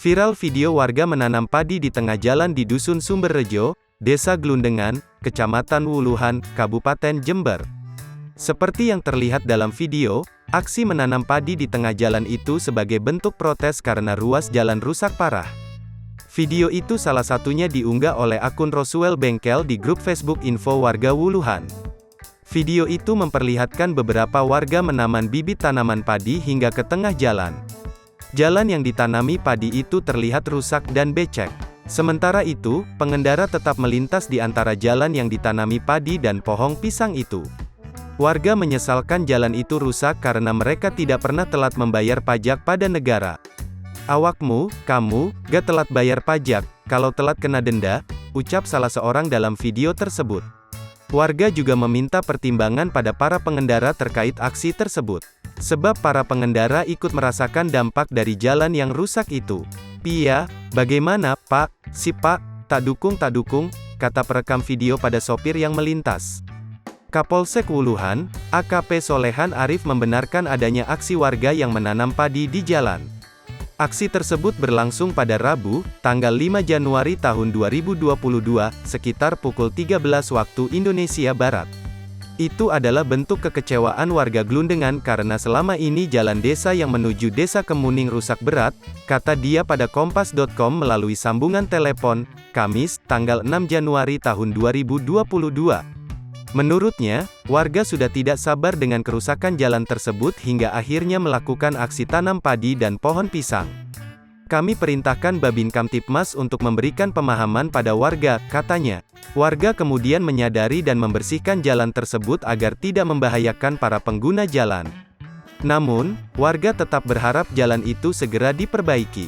Viral video warga menanam padi di tengah jalan di Dusun Sumberrejo, Desa Glundengan, Kecamatan Wuluhan, Kabupaten Jember. Seperti yang terlihat dalam video, aksi menanam padi di tengah jalan itu sebagai bentuk protes karena ruas jalan rusak parah. Video itu salah satunya diunggah oleh akun Roswell Bengkel di grup Facebook Info Warga Wuluhan. Video itu memperlihatkan beberapa warga menanam bibit tanaman padi hingga ke tengah jalan. Jalan yang ditanami padi itu terlihat rusak dan becek. Sementara itu, pengendara tetap melintas di antara jalan yang ditanami padi dan pohon pisang itu. Warga menyesalkan jalan itu rusak karena mereka tidak pernah telat membayar pajak pada negara. "Awakmu, kamu, gak telat bayar pajak, kalau telat kena denda," ucap salah seorang dalam video tersebut. Warga juga meminta pertimbangan pada para pengendara terkait aksi tersebut. Sebab para pengendara ikut merasakan dampak dari jalan yang rusak itu. "Pia, bagaimana, Pak? Si Pak, tak dukung," kata perekam video pada sopir yang melintas. Kapolsek Wuluhan, AKP Solehan Arif membenarkan adanya aksi warga yang menanam padi di jalan. Aksi tersebut berlangsung pada Rabu, tanggal 5 Januari tahun 2022, sekitar pukul 13 waktu Indonesia Barat. Itu adalah bentuk kekecewaan warga Glundengan karena selama ini jalan desa yang menuju Desa Kemuning rusak berat, kata dia pada kompas.com melalui sambungan telepon, Kamis, tanggal 6 Januari tahun 2022. Menurutnya, warga sudah tidak sabar dengan kerusakan jalan tersebut hingga akhirnya melakukan aksi tanam padi dan pohon pisang. "Kami perintahkan Babin Kamtipmas untuk memberikan pemahaman pada warga," katanya. Warga kemudian menyadari dan membersihkan jalan tersebut agar tidak membahayakan para pengguna jalan. Namun, warga tetap berharap jalan itu segera diperbaiki.